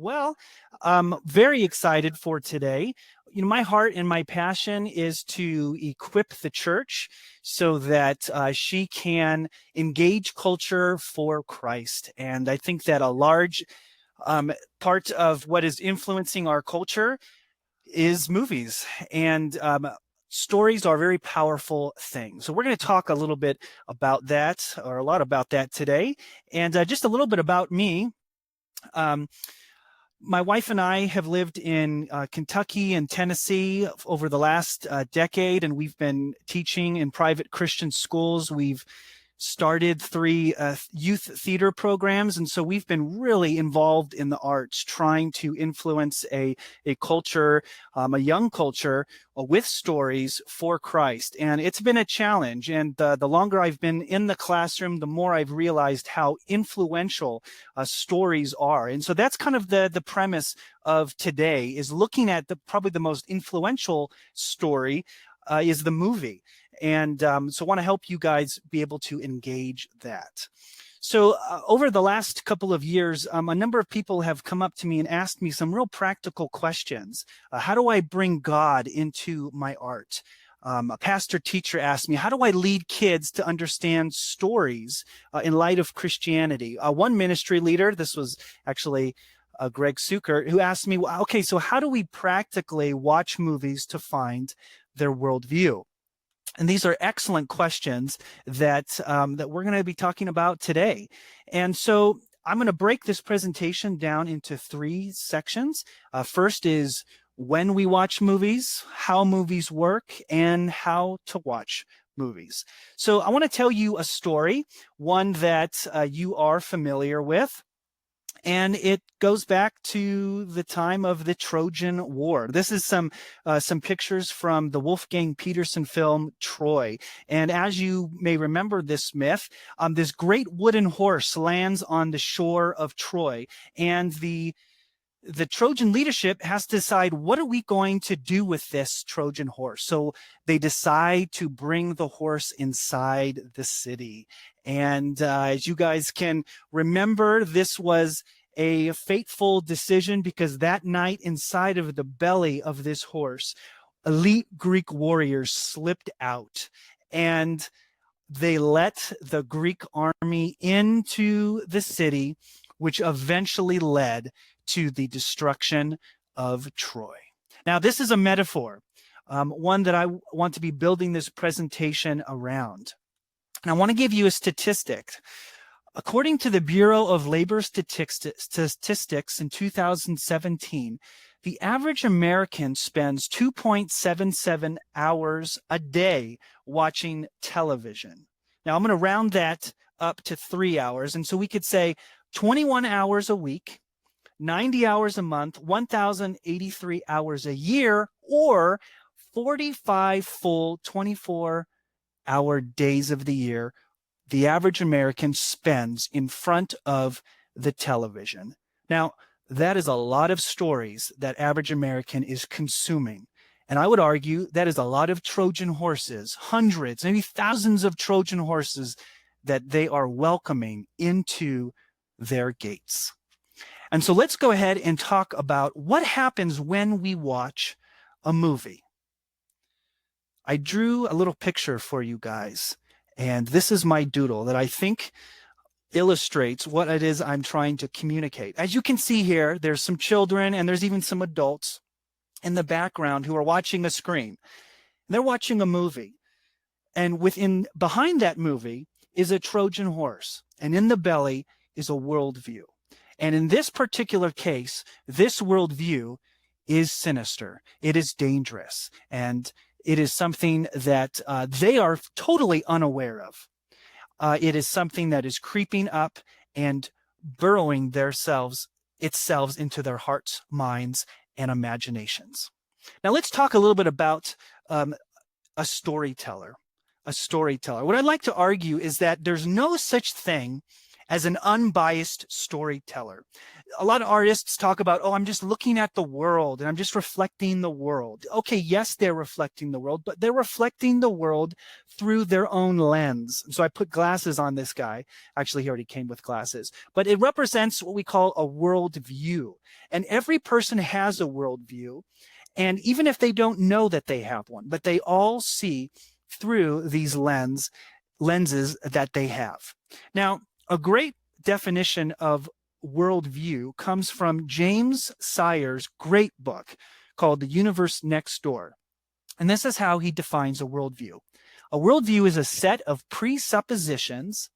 Well, I'm very excited for today. My heart and my passion is to equip the church so that she can engage culture for Christ. And I think that a large part of what is influencing our culture is movies. And stories are a very powerful thing. So we're going to talk a little bit about that, or a lot about that today. And just a little bit about me. Um, my wife and I have lived in Kentucky and Tennessee over the last decade, and we've been teaching in private Christian schools. We've started three youth theater programs, and so we've been really involved in the arts, trying to influence a culture, a young culture, with stories for Christ. And it's been a challenge. And the longer I've been in the classroom, the more I've realized how influential stories are. And so that's kind of the premise of today, is looking at probably the most influential story is the movie. And so I want to help you guys be able to engage that. So over the last couple of years, a number of people have come up to me and asked me some real practical questions. How do I bring God into my art? A pastor teacher asked me, how do I lead kids to understand stories in light of Christianity? One ministry leader, this was actually Greg Suker, who asked me, well, okay, so how do we practically watch movies to find their worldview? And these are excellent questions that we're going to be talking about today. And so I'm going to break this presentation down into three sections. First is when we watch movies, how movies work, and how to watch movies. So I want to tell you a story, one that you are familiar with. And it goes back to the time of the Trojan War. This is some pictures from the Wolfgang Peterson film Troy. And as you may remember this myth, this great wooden horse lands on the shore of Troy, and the Trojan leadership has to decide, what are we going to do with this Trojan horse? So they decide to bring the horse inside the city. And as you guys can remember, this was a fateful decision, because that night, inside of the belly of this horse, elite Greek warriors slipped out, and they let the Greek army into the city, which eventually led to the destruction of Troy. Now, this is a metaphor, one that I want to be building this presentation around. And I want to give you a statistic. According to the Bureau of Labor Statistics in 2017, the average American spends 2.77 hours a day watching television. Now, I'm going to round that up to 3 hours. And so we could say 21 hours a week, 90 hours a month, 1,083 hours a year, or 45 full 24-hour days of the year the average American spends in front of the television. Now, that is a lot of stories that average American is consuming. And I would argue that is a lot of Trojan horses, hundreds, maybe thousands of Trojan horses that they are welcoming into their gates. And so let's go ahead and talk about what happens when we watch a movie. I drew a little picture for you guys, and this is my doodle that I think illustrates what it is I'm trying to communicate. As you can see here, there's some children and there's even some adults in the background who are watching a screen. They're watching a movie. And behind that movie is a Trojan horse, and in the belly is a worldview. And in this particular case, this worldview is sinister. It is dangerous. And it is something that they are totally unaware of. It is something that is creeping up and burrowing itself into their hearts, minds, and imaginations. Now let's talk a little bit about a storyteller. What I'd like to argue is that there's no such thing as an unbiased storyteller. A lot of artists talk about, oh, I'm just looking at the world and I'm just reflecting the world. Okay, yes, they're reflecting the world, but they're reflecting the world through their own lens. So I put glasses on this guy. Actually, he already came with glasses, but it represents what we call a worldview. And every person has a worldview. And even if they don't know that they have one, but they all see through these lenses that they have. Now, a great definition of worldview comes from James Sire's great book called The Universe Next Door. And this is how he defines a worldview. A worldview is a set of presuppositions,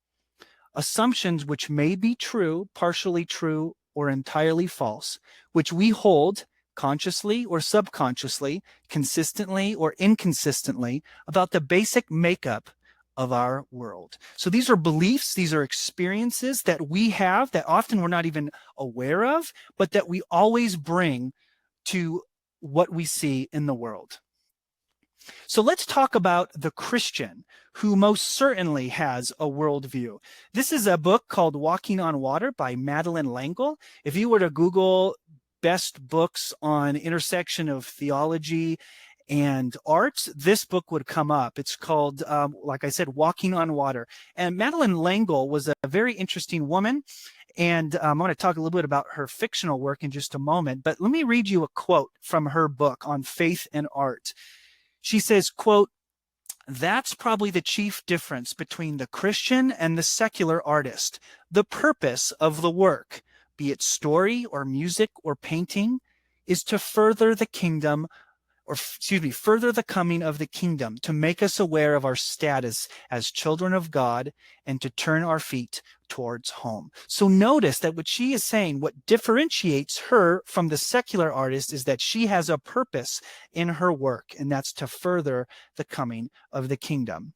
assumptions which may be true, partially true, or entirely false, which we hold consciously or subconsciously, consistently or inconsistently about the basic makeup of our world. So these are beliefs, these are experiences that we have that often we're not even aware of, but that we always bring to what we see in the world. So let's talk about the Christian who most certainly has a worldview. This is a book called Walking on Water by Madeleine L'Engle. If you were to Google best books on intersection of theology and arts, this book would come up. It's called, like I said, Walking on Water. And Madeleine L'Engle was a very interesting woman. And I'm going to talk a little bit about her fictional work in just a moment. But let me read you a quote from her book on faith and art. She says, quote, "That's probably the chief difference between the Christian and the secular artist. The purpose of the work, be it story or music or painting, is to further the kingdom, or further the coming of the kingdom, to make us aware of our status as children of God and to turn our feet towards home." So notice that what she is saying, what differentiates her from the secular artist, is that she has a purpose in her work, and that's to further the coming of the kingdom.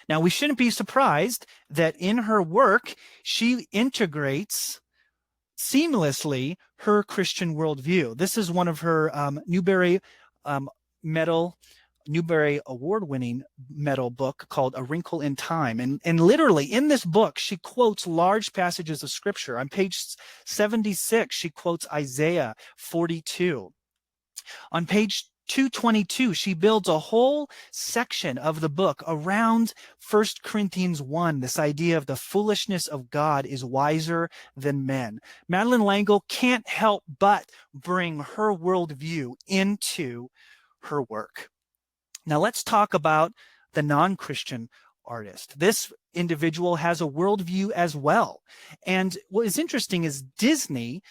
Now, we shouldn't be surprised that in her work, she integrates seamlessly her Christian worldview. This is one of her Newbery Award-winning medal book called A Wrinkle in Time. And literally in this book, she quotes large passages of scripture. On page 76, she quotes Isaiah 42. On page 222, she builds a whole section of the book around 1 Corinthians 1, this idea of the foolishness of God is wiser than men. Madeleine L'Engle can't help but bring her worldview into her work. Now let's talk about the non-Christian artist. This individual has a worldview as well. And what is interesting is Disney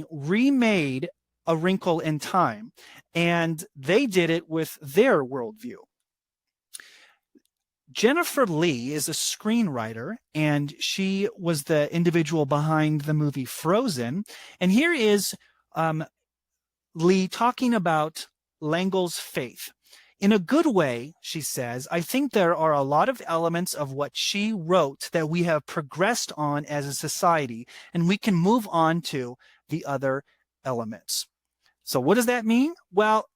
remade A Wrinkle in Time, and they did it with their worldview. Jennifer Lee is a screenwriter, and she was the individual behind the movie Frozen. And here is Lee talking about L'Engle's faith. "In a good way," she says, "I think there are a lot of elements of what she wrote that we have progressed on as a society, and we can move on to the other elements." So what does that mean? Well,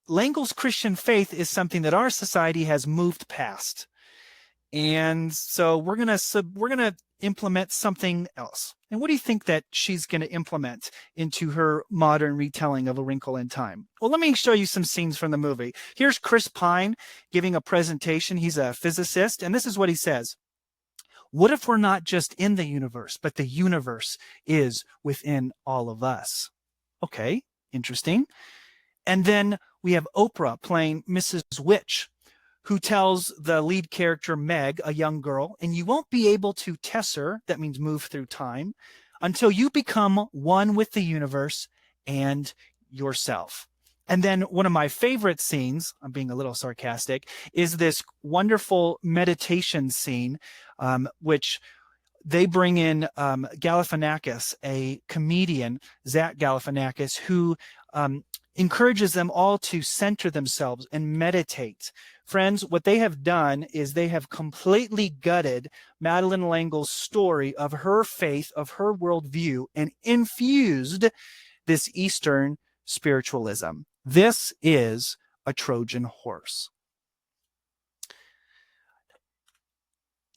L'Engle's Christian faith is something that our society has moved past. And so we're going to implement something else. And what do you think that she's going to implement into her modern retelling of A Wrinkle in Time? Well, let me show you some scenes from the movie. Here's Chris Pine giving a presentation. He's a physicist, and this is what he says. "What if we're not just in the universe, but the universe is within all of us?" Okay, interesting. And then we have Oprah playing Mrs. Witch, who tells the lead character, Meg, a young girl, "And you won't be able to tesser," that means move through time, "until you become one with the universe and yourself." And then one of my favorite scenes, I'm being a little sarcastic, is this wonderful meditation scene, which they bring in Galifianakis, a comedian, Zach Galifianakis, who encourages them all to center themselves and meditate. Friends, what they have done is they have completely gutted Madeleine L'Engle's story of her faith, of her worldview, and infused this Eastern spiritualism. This is a Trojan horse.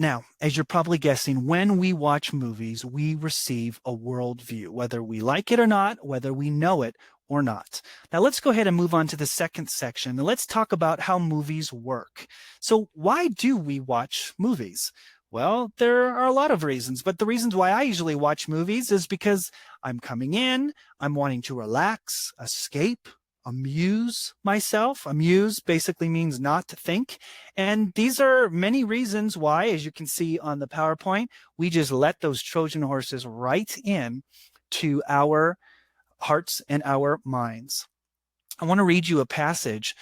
Now, as you're probably guessing, when we watch movies, we receive a worldview, whether we like it or not, whether we know it or not. Now, let's go ahead and move on to the second section, and let's talk about how movies work. So, why do we watch movies? Well, there are a lot of reasons, but the reasons why I usually watch movies is because I'm coming in, I'm wanting to relax, escape, amuse myself. Amuse basically means not to think. And these are many reasons why, as you can see on the PowerPoint, we just let those Trojan horses right in to our hearts and our minds. I want to read you a passage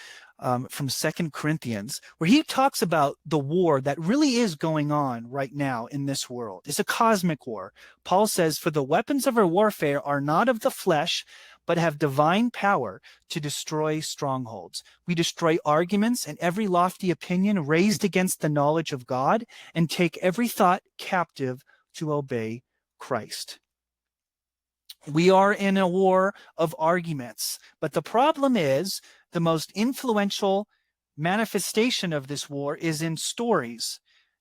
from 2 Corinthians, where he talks about the war that really is going on right now in this world. It's a cosmic war. Paul says, "For the weapons of our warfare are not of the flesh, but have divine power to destroy strongholds. We destroy arguments and every lofty opinion raised against the knowledge of God, and take every thought captive to obey Christ." We are in a war of arguments, but the problem is the most influential manifestation of this war is in stories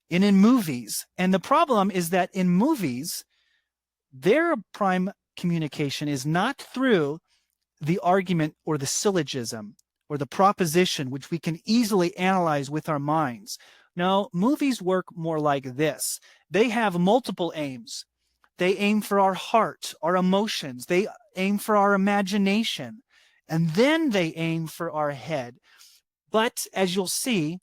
and in movies. And the problem is that in movies, their prime communication is not through the argument or the syllogism or the proposition, which we can easily analyze with our minds. No, movies work more like this. They have multiple aims. They aim for our heart, our emotions. They aim for our imagination. And then they aim for our head. But as you'll see,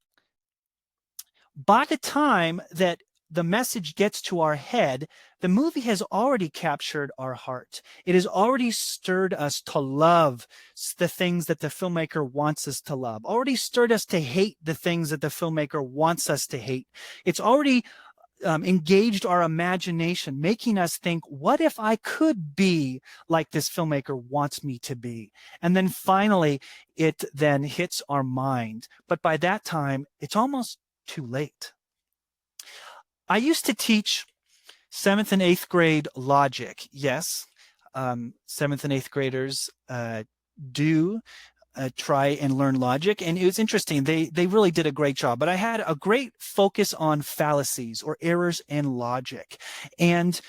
by the time that the message gets to our head, the movie has already captured our heart. It has already stirred us to love the things that the filmmaker wants us to love, already stirred us to hate the things that the filmmaker wants us to hate. It's already engaged our imagination, making us think, what if I could be like this filmmaker wants me to be? And then finally, it then hits our mind. But by that time, it's almost too late. I used to teach 7th and 8th grade logic. Yes, 7th and 8th graders do try and learn logic. And it was interesting. They really did a great job. But I had a great focus on fallacies or errors in logic. And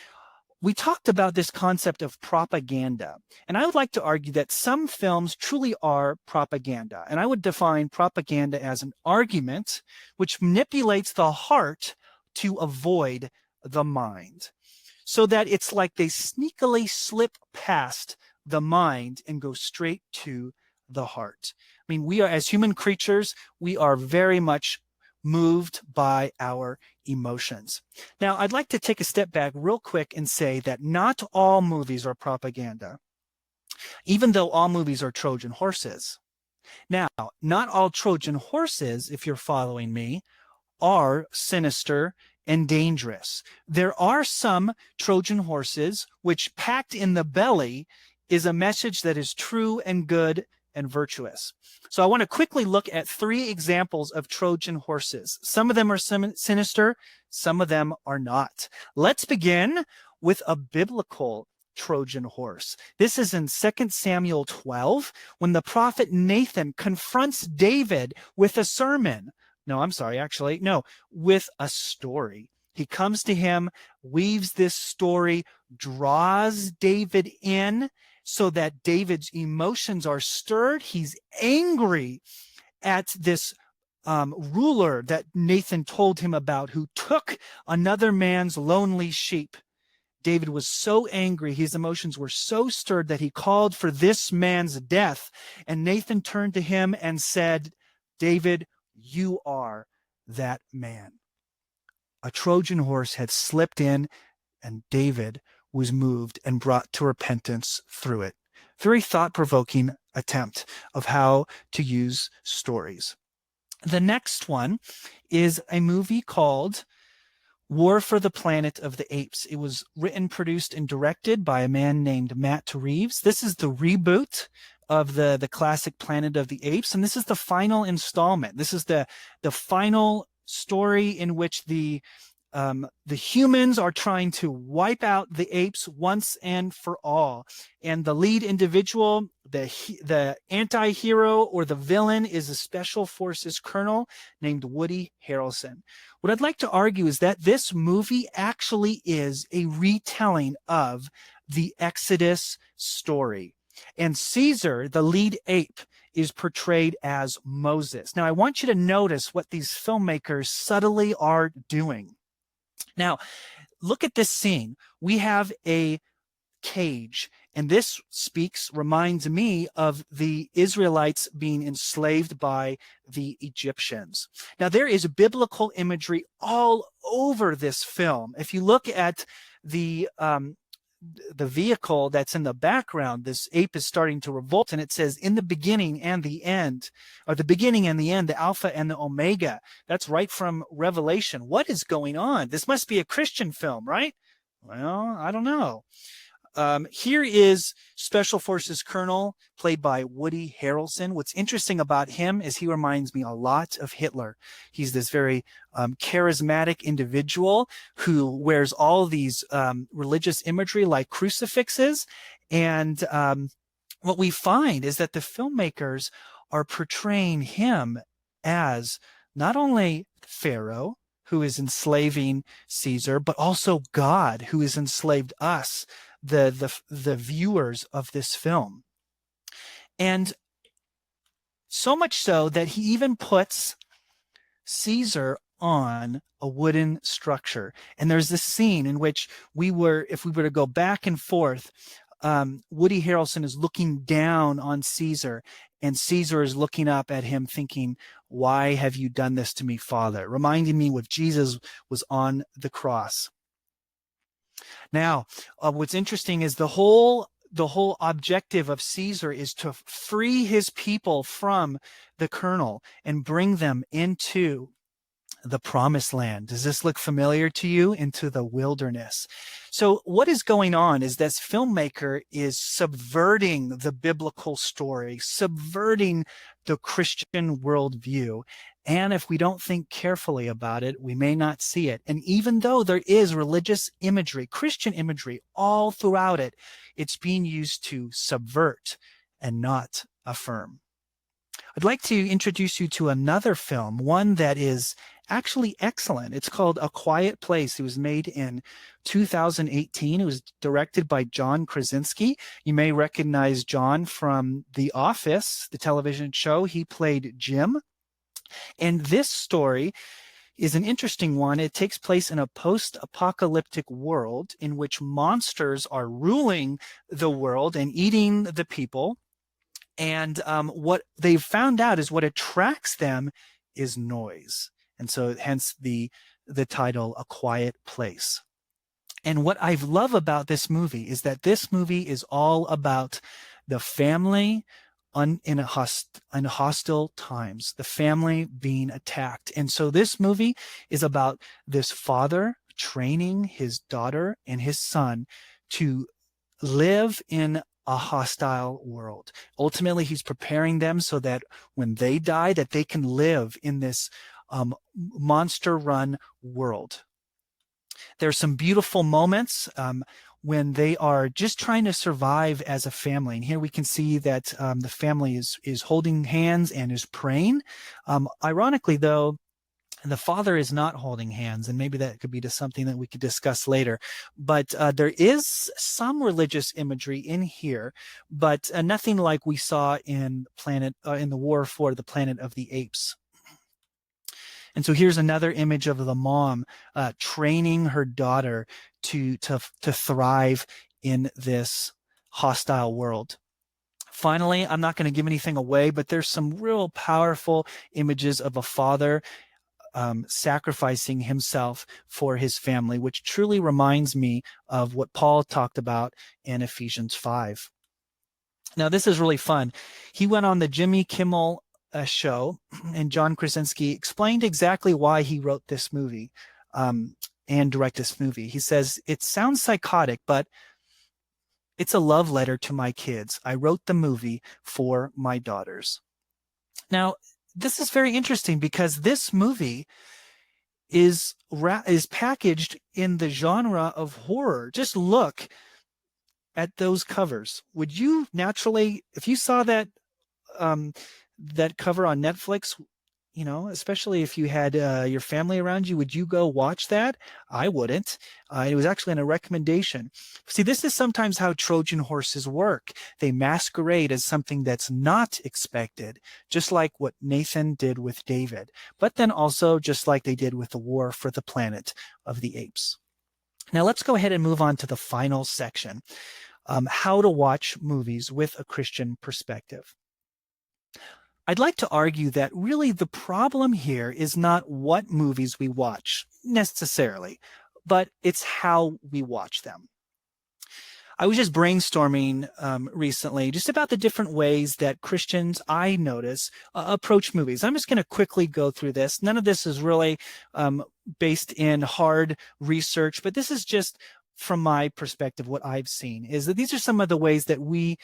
we talked about this concept of propaganda. And I would like to argue that some films truly are propaganda. And I would define propaganda as an argument which manipulates the heart to avoid the mind. So that it's like they sneakily slip past the mind and go straight to the heart. I mean, we are, as human creatures, we are very much moved by our emotions. Now, I'd like to take a step back real quick and say that not all movies are propaganda, even though all movies are Trojan horses. Now, not all Trojan horses, if you're following me, are sinister and dangerous. There are some Trojan horses which, packed in the belly, is a message that is true and good and virtuous. So I want to quickly look at 3 examples of Trojan horses. Some of them are sinister, some of them are not. Let's begin with a biblical Trojan horse. This is in 2 Samuel 12, when the prophet Nathan confronts David with a sermon. No, I'm sorry, actually, no, with a story. He comes to him, weaves this story, draws David in, so that David's emotions are stirred. He's angry at this ruler that Nathan told him about, who took another man's lonely sheep. David was so angry, his emotions were so stirred that he called for this man's death. And Nathan turned to him and said, "David, you are that man." A Trojan horse had slipped in, and David was moved and brought to repentance through it. Very thought-provoking attempt of how to use stories. The next one is a movie called War for the Planet of the Apes. It was written, produced, and directed by a man named Matt Reeves. This is the reboot of the classic Planet of the Apes, and this is the final installment. This is the final story in which the the humans are trying to wipe out the apes once and for all. And the lead individual, the anti-hero or the villain, is a special forces colonel named Woody Harrelson. What I'd like to argue is that this movie actually is a retelling of the Exodus story. And Caesar, the lead ape, is portrayed as Moses. Now, I want you to notice what these filmmakers subtly are doing. Now, look at this scene. We have a cage, and this reminds me of the Israelites being enslaved by the Egyptians. Now, there is biblical imagery all over this film. If you look at the vehicle that's in the background, this ape is starting to revolt, and it says, in the beginning and the end, or the beginning and the end, the Alpha and the Omega. That's right from Revelation. What is going on? This must be a Christian film, right? Well, I don't know. Here is Special Forces Colonel, played by Woody Harrelson. What's interesting about him is he reminds me a lot of Hitler. He's this very charismatic individual who wears all these religious imagery like crucifixes. And what we find is that the filmmakers are portraying him as not only Pharaoh, who is enslaving Caesar, but also God, who has enslaved us, the viewers of this film. And so much so that he even puts Caesar on a wooden structure. And there's this scene in which if we were to go back and forth, Woody Harrelson is looking down on Caesar, and Caesar is looking up at him thinking, why have you done this to me, Father? Reminding me what Jesus was on the cross. Now, what's interesting is the whole objective of Caesar is to free his people from the colonel and bring them into the promised land. Does this look familiar to you? Into the wilderness. So what is going on is this filmmaker is subverting the biblical story, subverting the Christian worldview. And if we don't think carefully about it, we may not see it. And even though there is religious imagery, Christian imagery all throughout it, it's being used to subvert and not affirm. I'd like to introduce you to another film, one that is actually excellent. It's called A Quiet Place. It was made in 2018. It was directed by John Krasinski. You may recognize John from The Office, the television show. He played Jim. And this story is an interesting one. It takes place in a post-apocalyptic world in which monsters are ruling the world and eating the people. And what they've found out is what attracts them is noise. And so hence the title, A Quiet Place. And what I love about this movie is that this movie is all about the family in hostile times, the family being attacked. And so this movie is about this father training his daughter and his son to live in a hostile world. Ultimately, he's preparing them so that when they die, that they can live in this monster-run world. There's some beautiful moments when they are just trying to survive as a family. And here we can see that the family is holding hands and is praying. Ironically, though, the father is not holding hands, and maybe that could be something that we could discuss later. But there is some religious imagery in here, but nothing like we saw in the War for the Planet of the Apes. And so here's another image of the mom training her daughter to thrive in this hostile world. Finally, I'm not going to give anything away, but there's some real powerful images of a father sacrificing himself for his family, which truly reminds me of what Paul talked about in Ephesians 5. Now, this is really fun. He went on the Jimmy Kimmel show, and John Krasinski explained exactly why he wrote this movie and directed this movie. He says, it sounds psychotic, but it's a love letter to my kids. I wrote the movie for my daughters. Now, this is very interesting because this movie is packaged in the genre of horror. Just look at those covers. Would you naturally, if you saw um, that cover on Netflix, especially if you had your family around you, would you go watch that? I wouldn't. It was actually in a recommendation. See, this is sometimes how Trojan horses work. They masquerade as something that's not expected, just like what Nathan did with David, but then also just like they did with the war for the planet of the apes. Now let's go ahead and move on to the final section, how to watch movies with a Christian perspective. I'd like to argue that really the problem here is not what movies we watch necessarily, but it's how we watch them. I was just brainstorming recently just about the different ways that Christians, I notice, approach movies. I'm just going to quickly go through this. None of this is really based in hard research, but this is just from my perspective, what I've seen is that these are some of the ways that we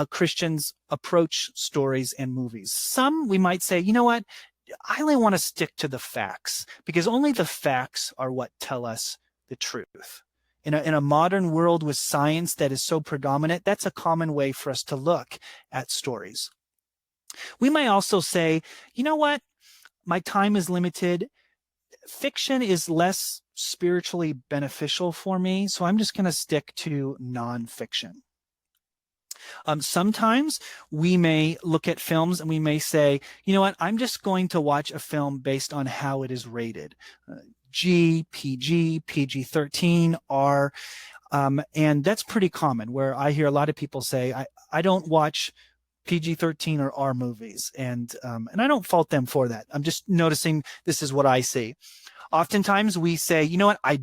Christians approach stories and movies. Some we might say, you know what, I only want to stick to the facts because only the facts are what tell us the truth. In a modern world with science that is so predominant, that's a common way for us to look at stories. We might also say, you know what, my time is limited. Fiction is less spiritually beneficial for me, so I'm just going to stick to nonfiction. Sometimes we may look at films and we may say, you know what, I'm just going to watch a film based on how it is rated. G, PG, PG-13, R, and that's pretty common where I hear a lot of people say, I don't watch PG-13 or R movies, and I don't fault them for that. I'm just noticing this is what I see. Oftentimes we say, you know what, I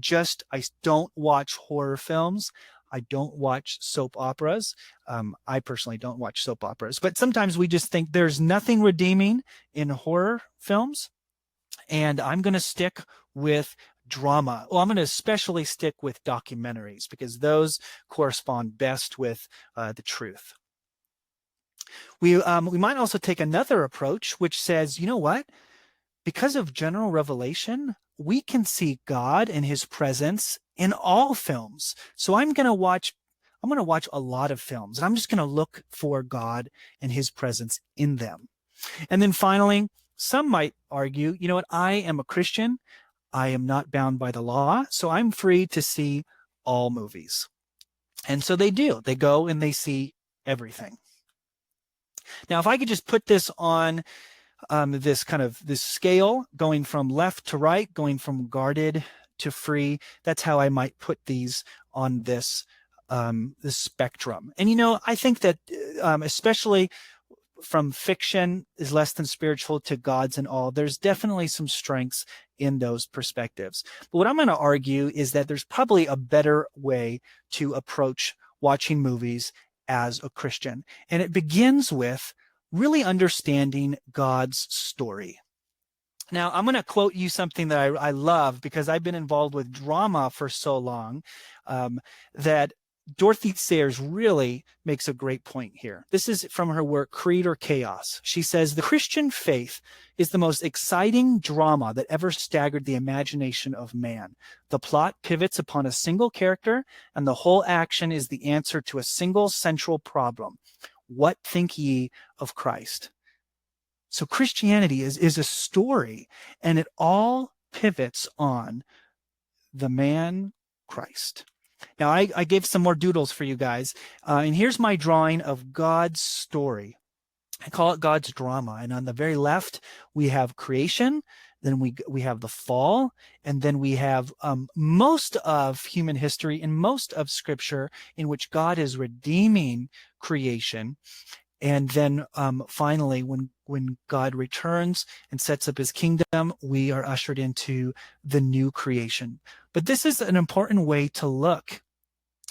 don't watch horror films. I don't watch soap operas. I personally don't watch soap operas, but sometimes we just think there's nothing redeeming in horror films, and I'm going to stick with drama. Well, I'm going to especially stick with documentaries because those correspond best with the truth. We might also take another approach, which says, you know what? Because of general revelation, we can see God and his presence in all films. So I'm going to watch a lot of films, and I'm just going to look for God and his presence in them. And then finally, some might argue, you know what, I am a Christian. I am not bound by the law, so I'm free to see all movies. And so they do. They go and they see everything. Now, if I could just put this on this scale, going from left to right, going from guarded to free, that's how I might put these on this spectrum. And, I think that especially from fiction is less than spiritual to God's and all, there's definitely some strengths in those perspectives. But what I'm going to argue is that there's probably a better way to approach watching movies as a Christian. And it begins with really understanding God's story. Now, I'm going to quote you something that I love because I've been involved with drama for so long that Dorothy Sayers really makes a great point here. This is from her work, Creed or Chaos. She says, the Christian faith is the most exciting drama that ever staggered the imagination of man. The plot pivots upon a single character, and the whole action is the answer to a single central problem. What think ye of Christ? So Christianity is a story, and it all pivots on the man Christ. Now, I gave some more doodles for you guys, and here's my drawing of God's story. I call it God's drama, and on the very left, we have creation, then we have the fall, and then we have most of human history and most of Scripture in which God is redeeming creation. And then finally, when God returns and sets up his kingdom, we are ushered into the new creation. But this is an important way to look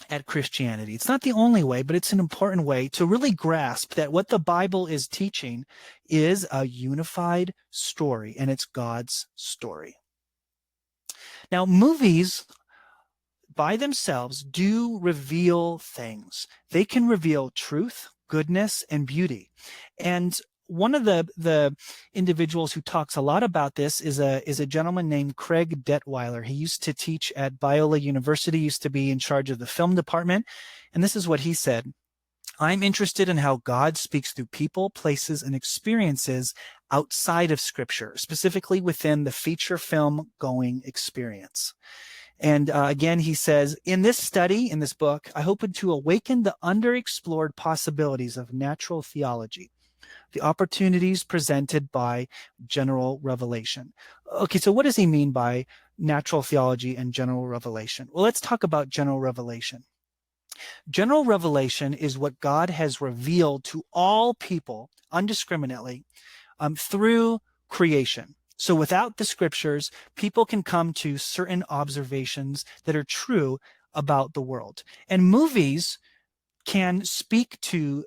at Christianity. It's not the only way, but it's an important way to really grasp that what the Bible is teaching is a unified story, and it's God's story. Now, movies by themselves do reveal things. They can reveal truth, goodness, and beauty. And one of the individuals who talks a lot about this is a gentleman named Craig Detweiler. He used to teach at Biola University, used to be in charge of the film department. And this is what he said. I'm interested in how God speaks through people, places, and experiences outside of Scripture, specifically within the feature film going experience. And again, he says, in this study, in this book, I hope to awaken the underexplored possibilities of natural theology, the opportunities presented by general revelation. Okay, so what does he mean by natural theology and general revelation? Well, let's talk about general revelation. General revelation is what God has revealed to all people undiscriminately through creation. So without the scriptures, people can come to certain observations that are true about the world. And movies can speak to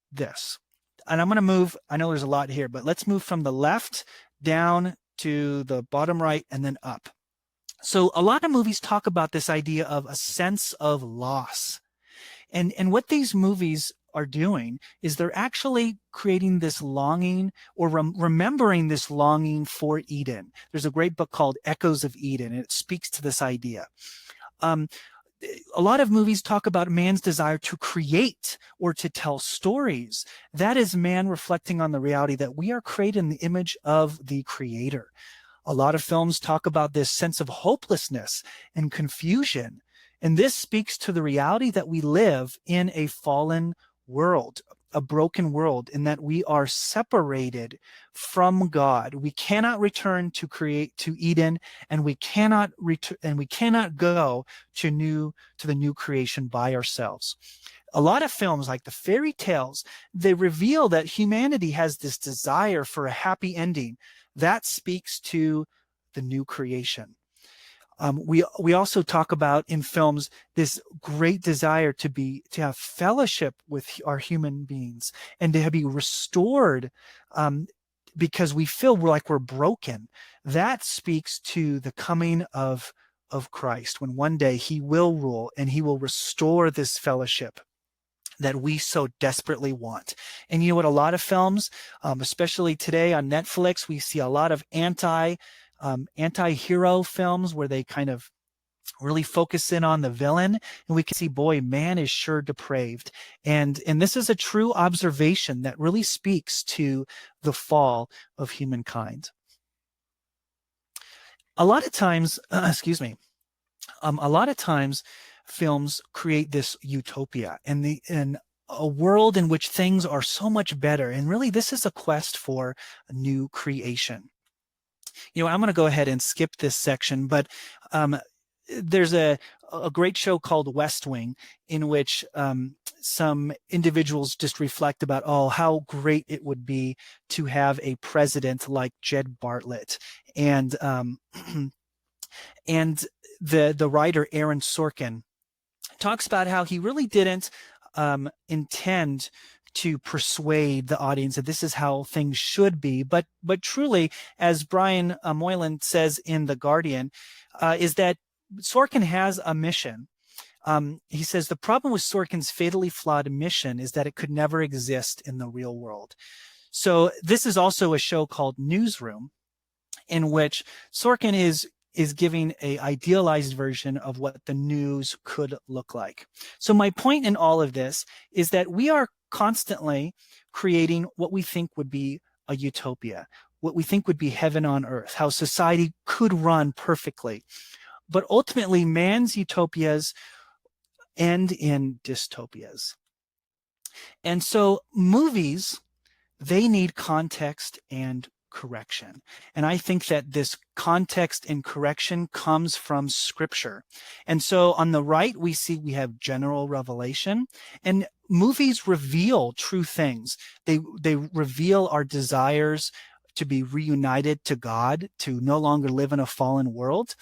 this. And I'm going to move, I know there's a lot here, but let's move from the left down to the bottom right and then up. So a lot of movies talk about this idea of a sense of loss. And what these movies are doing is they're actually creating this longing or remembering this longing for Eden. There's a great book called Echoes of Eden, and it speaks to this idea. A lot of movies talk about man's desire to create or to tell stories. That is man reflecting on the reality that we are created in the image of the Creator. A lot of films talk about this sense of hopelessness and confusion. And this speaks to the reality that we live in a fallen world, a broken world, in that we are separated from God. We cannot return to Eden, and we cannot go to the new creation by ourselves. A lot of films like the fairy tales, they reveal that humanity has this desire for a happy ending. That speaks to the new creation. We also talk about in films this great desire to have fellowship with our human beings and to be restored because we feel like we're broken. That speaks to the coming of Christ, when one day he will rule and he will restore this fellowship that we so desperately want. And you know what, a lot of films, especially today on Netflix, we see a lot of anti-hero films where they kind of really focus in on the villain, and we can see, boy, man is sure depraved. And this is a true observation that really speaks to the fall of humankind. A lot of times, a lot of times films create this utopia and a world in which things are so much better. And really, this is a quest for a new creation. You know, I'm going to go ahead and skip this section, but there's a great show called West Wing in which some individuals just reflect about, oh, how great it would be to have a president like Jed Bartlett. And and the writer Aaron Sorkin talks about how he really didn't intend to persuade the audience that this is how things should be, but truly, as Brian Moylan says in The Guardian, is that Sorkin has a mission. He says the problem with Sorkin's fatally flawed mission is that it could never exist in the real world. So this is also a show called Newsroom, in which Sorkin is giving a idealized version of what the news could look like. So my point in all of this is that we are constantly creating what we think would be a utopia, what we think would be heaven on earth, how society could run perfectly. But ultimately, man's utopias end in dystopias. And so movies, they need context and correction. And I think that this context and correction comes from Scripture. And so on the right, we have general revelation, and movies reveal true things. They reveal our desires to be reunited to God, to no longer live in a fallen world.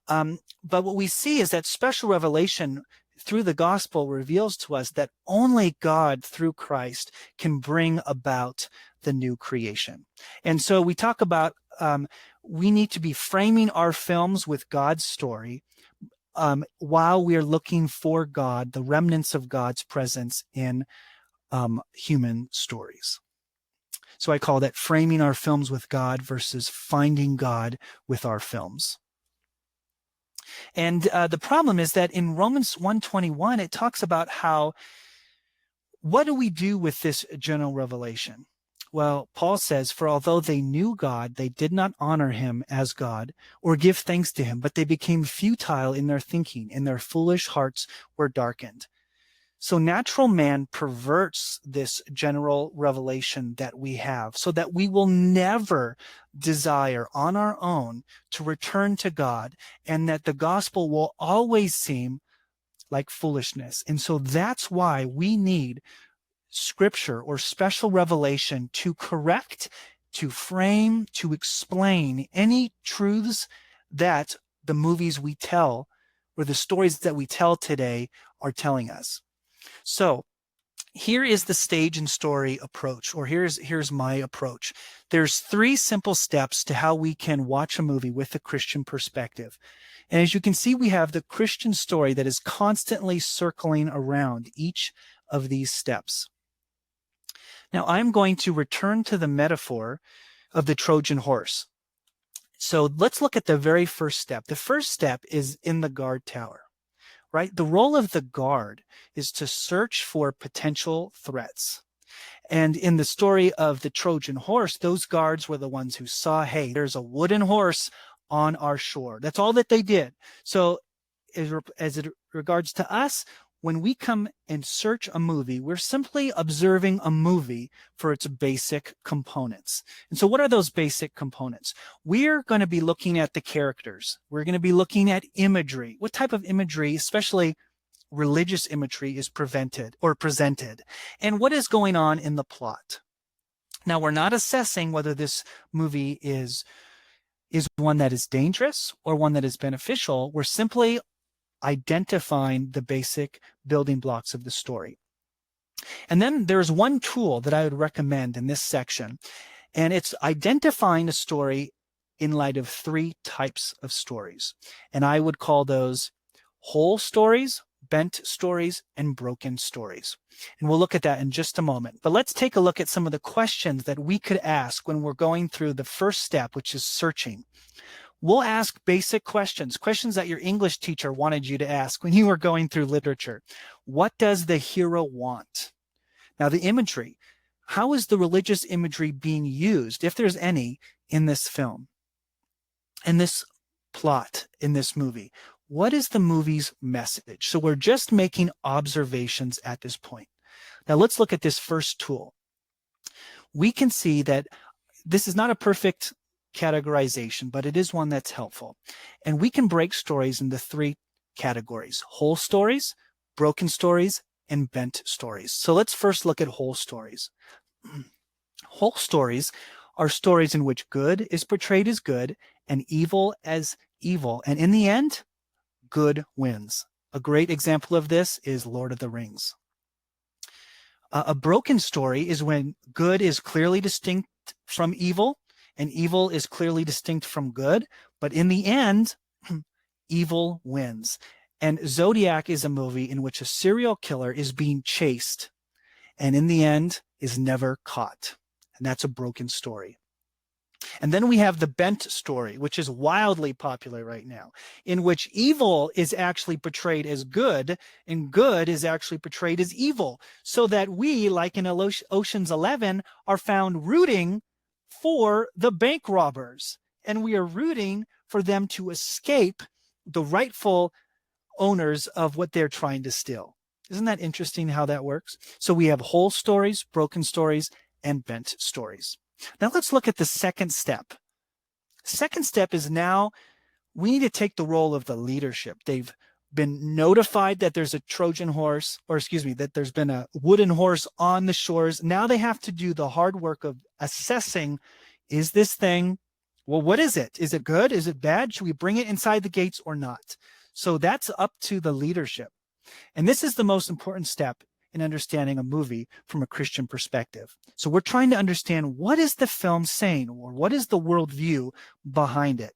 But what we see is that special revelation through the gospel reveals to us that only God through Christ can bring about the new creation. And so we talk about we need to be framing our films with God's story while we are looking for God, the remnants of God's presence in human stories. So I call that framing our films with God versus finding God with our films. And the problem is that in Romans 1:21, it talks about how, what do we do with this general revelation? Well, Paul says, for although they knew God, they did not honor him as God or give thanks to him, but they became futile in their thinking, and their foolish hearts were darkened. So natural man perverts this general revelation that we have so that we will never desire on our own to return to God, and that the gospel will always seem like foolishness. And so that's why we need scripture or special revelation to correct, to frame, to explain any truths that the movies we tell or the stories that we tell today are telling us. So here is the stage and story approach, or here's my approach. There's 3 simple steps to how we can watch a movie with a Christian perspective. And as you can see, we have the Christian story that is constantly circling around each of these steps. Now, I'm going to return to the metaphor of the Trojan horse. So let's look at the very first step. The first step is in the guard tower, right? The role of the guard is to search for potential threats. And in the story of the Trojan horse, those guards were the ones who saw, hey, there's a wooden horse on our shore. That's all that they did. So as it regards to us, when we come and search a movie, we're simply observing a movie for its basic components. And so what are those basic components? We're going to be looking at the characters. We're going to be looking at imagery. What type of imagery, especially religious imagery, is presented? And what is going on in the plot? Now, we're not assessing whether this movie is one that is dangerous or one that is beneficial. We're simply identifying the basic building blocks of the story. And then there's one tool that I would recommend in this section, and it's identifying a story in light of 3 types of stories. And I would call those whole stories, bent stories, and broken stories. And we'll look at that in just a moment. But let's take a look at some of the questions that we could ask when we're going through the first step, which is searching. We'll ask basic questions that your English teacher wanted you to ask when you were going through literature. What does the hero want? Now, the imagery. How is the religious imagery being used, if there's any, in this film? And this plot in this movie. What is the movie's message? So we're just making observations at this point. Now, let's look at this first tool. We can see that this is not a perfect categorization, but it is one that's helpful. And we can break stories into 3 categories: whole stories, broken stories, and bent stories. So let's first look at whole stories. Whole stories are stories in which good is portrayed as good and evil as evil. And in the end, good wins. A great example of this is Lord of the Rings. A broken story is when good is clearly distinct from evil, and evil is clearly distinct from good, but in the end, evil wins. And Zodiac is a movie in which a serial killer is being chased and in the end is never caught. And that's a broken story. And then we have the bent story, which is wildly popular right now, in which evil is actually portrayed as good and good is actually portrayed as evil, so that we, like in Ocean's 11, are found rooting for the bank robbers, and we are rooting for them to escape the rightful owners of what they're trying to steal. Isn't that interesting how that works? So we have whole stories, broken stories, and bent stories. Now let's look at the second step. Second step is now we need to take the role of the leadership. They've been notified that there's a Trojan horse, or excuse me, that there's been a wooden horse on the shores. Now they have to do the hard work of assessing, is this thing, well, what is it? Is it good? Is it bad? Should we bring it inside the gates or not? So that's up to the leadership. And this is the most important step in understanding a movie from a Christian perspective. So we're trying to understand, what is the film saying, or what is the worldview behind it?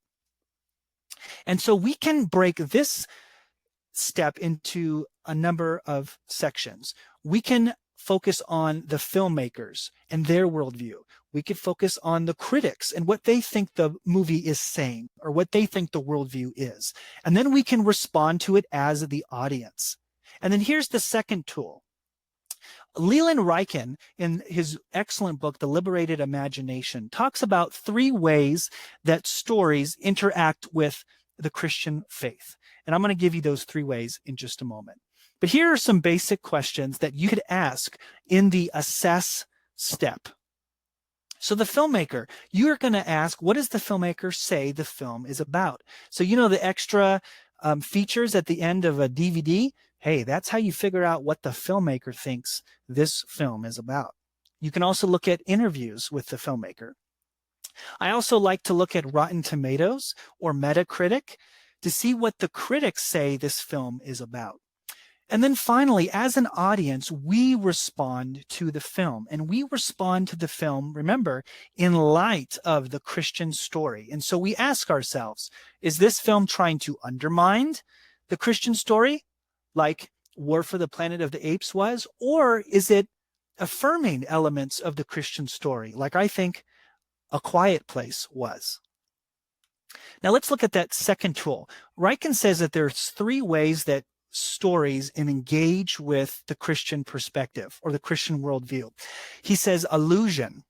And so we can break this step into a number of sections. We can focus on the filmmakers and their worldview. We could focus on the critics and what they think the movie is saying or what they think the worldview is. And then we can respond to it as the audience. And then here's the second tool. Leland Ryken, in his excellent book, The Liberated Imagination, talks about 3 ways that stories interact with the Christian faith. And I'm going to give you those 3 ways in just a moment. But here are some basic questions that you could ask in the assess step. So the filmmaker, you're going to ask, what does the filmmaker say the film is about? So you know the extra features at the end of a DVD? Hey, that's how you figure out what the filmmaker thinks this film is about. You can also look at interviews with the filmmaker. I also like to look at Rotten Tomatoes or Metacritic to see what the critics say this film is about. And then finally, as an audience, we respond to the film. And we respond to the film, remember, in light of the Christian story. And so we ask ourselves, is this film trying to undermine the Christian story, like War for the Planet of the Apes was? Or is it affirming elements of the Christian story, like I think A Quiet Place was? Now let's look at that second tool. Ryken says that there's 3 ways that stories and engage with the Christian perspective or the Christian worldview. He says allusion,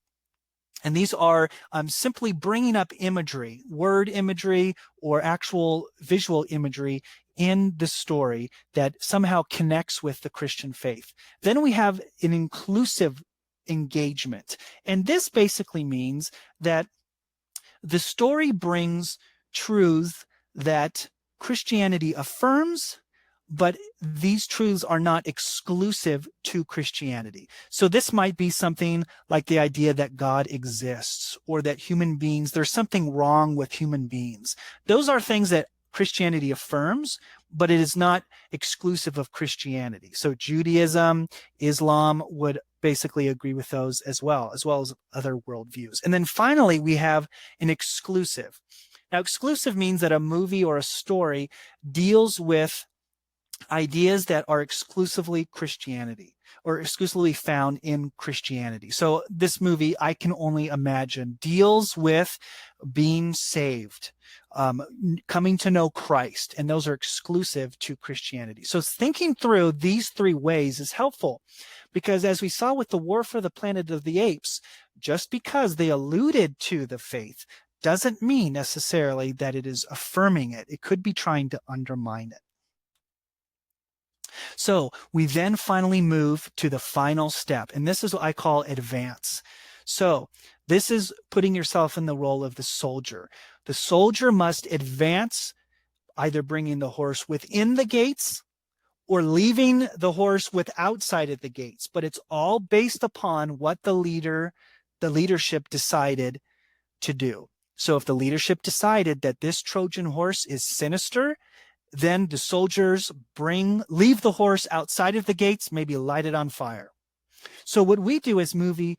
and these are simply bringing up imagery, word imagery or actual visual imagery in the story that somehow connects with the Christian faith. Then we have an inclusive engagement, and this basically means that the story brings truths that Christianity affirms, but these truths are not exclusive to Christianity. So this might be something like the idea that God exists or that human beings, there's something wrong with human beings. Those are things that Christianity affirms, but it is not exclusive of Christianity. So Judaism, Islam would basically agree with those as well as other worldviews. And then finally, we have an exclusive. Now, exclusive means that a movie or a story deals with ideas that are exclusively Christianity or exclusively found in Christianity. So this movie, I Can Only Imagine, deals with being saved, coming to know Christ, and those are exclusive to Christianity. So thinking through these 3 ways is helpful because as we saw with the War for the Planet of the Apes, just because they alluded to the faith doesn't mean necessarily that it is affirming it. It could be trying to undermine it. So we then finally move to the final step, and this is what I call advance. So this is putting yourself in the role of the soldier. The soldier must advance, either bringing the horse within the gates or leaving the horse with outside of the gates, but it's all based upon what the leadership decided to do. So if the leadership decided that this Trojan horse is sinister, then the soldiers leave the horse outside of the gates, maybe light it on fire. So what we do as movie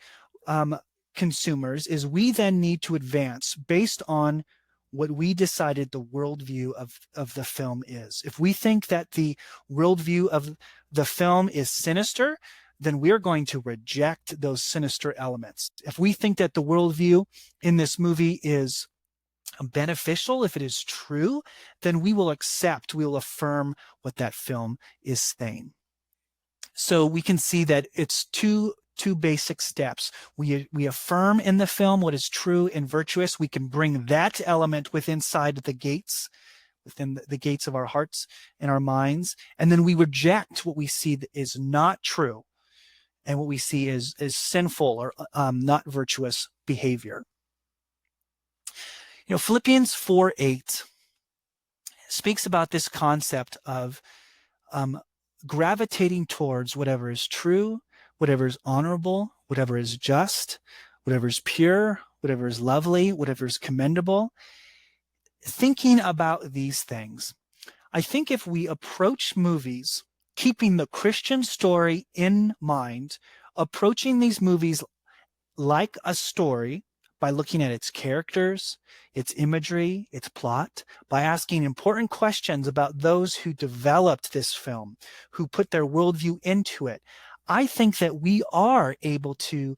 consumers is we then need to advance based on what we decided the worldview of the film is. If we think that the worldview of the film is sinister, then we're going to reject those sinister elements. If we think that the worldview in this movie is beneficial, if it is true, then we will affirm what that film is saying. So we can see that it's two basic steps. We affirm in the film what is true and virtuous. We can bring that element within the gates of our hearts and our minds, and then we reject what we see that is not true and what we see is sinful or not virtuous behavior. Philippians 4:8 speaks about this concept of gravitating towards whatever is true, whatever is honorable, whatever is just, whatever is pure, whatever is lovely, whatever is commendable. Thinking about these things, I think if we approach movies keeping the Christian story in mind, approaching these movies like a story, by looking at its characters, its imagery, its plot, by asking important questions about those who developed this film, who put their worldview into it, I think that we are able to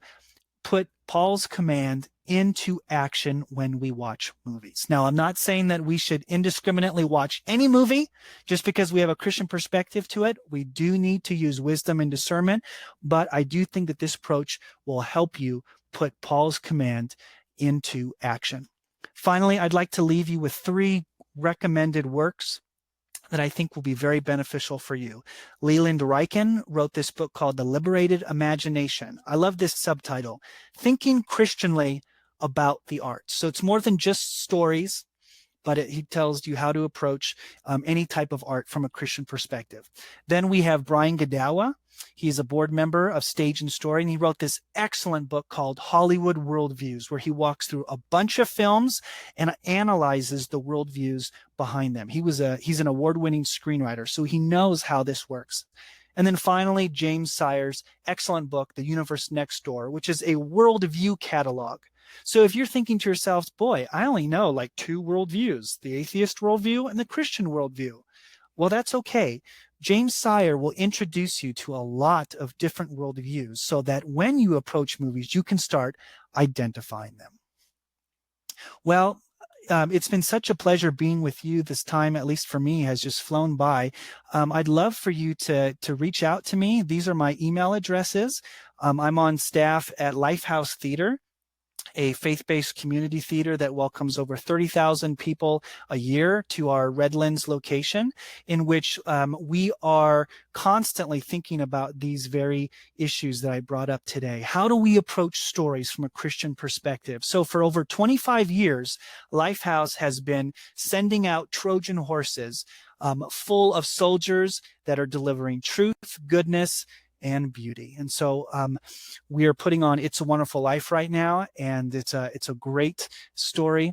put Paul's command into action when we watch movies. Now, I'm not saying that we should indiscriminately watch any movie just because we have a Christian perspective to it. We do need to use wisdom and discernment, but I do think that this approach will help you put Paul's command into action. Finally, I'd like to leave you with 3 recommended works that I think will be very beneficial for you. Leland Ryken wrote this book called The Liberated Imagination. I love this subtitle, Thinking Christianly About the Arts. So it's more than just stories, but he tells you how to approach any type of art from a Christian perspective. Then we have Brian Godawa. He's a board member of Stage and Story, and he wrote this excellent book called Hollywood Worldviews, where he walks through a bunch of films and analyzes the worldviews behind them. He's an award-winning screenwriter, so he knows how this works. And then finally, James Sire's excellent book, The Universe Next Door, which is a worldview catalog. So if you're thinking to yourself, boy, I only know like 2 worldviews, the atheist worldview and the Christian worldview. Well, that's okay. James Sire will introduce you to a lot of different worldviews so that when you approach movies, you can start identifying them. Well, it's been such a pleasure being with you. This time, at least for me, has just flown by. I'd love for you to reach out to me. These are my email addresses. I'm on staff at Lifehouse Theater, a faith-based community theater that welcomes over 30,000 people a year to our Redlands location, in which we are constantly thinking about these very issues that I brought up today. How do we approach stories from a Christian perspective? So for over 25 years, Lifehouse has been sending out Trojan horses full of soldiers that are delivering truth, goodness, and beauty. And so we are putting on It's a Wonderful Life right now, and it's a great story.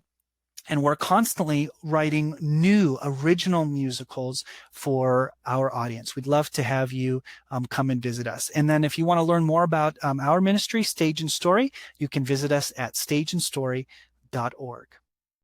And we're constantly writing new original musicals for our audience. We'd love to have you come and visit us. And then if you want to learn more about our ministry, Stage and Story, you can visit us at stageandstory.org.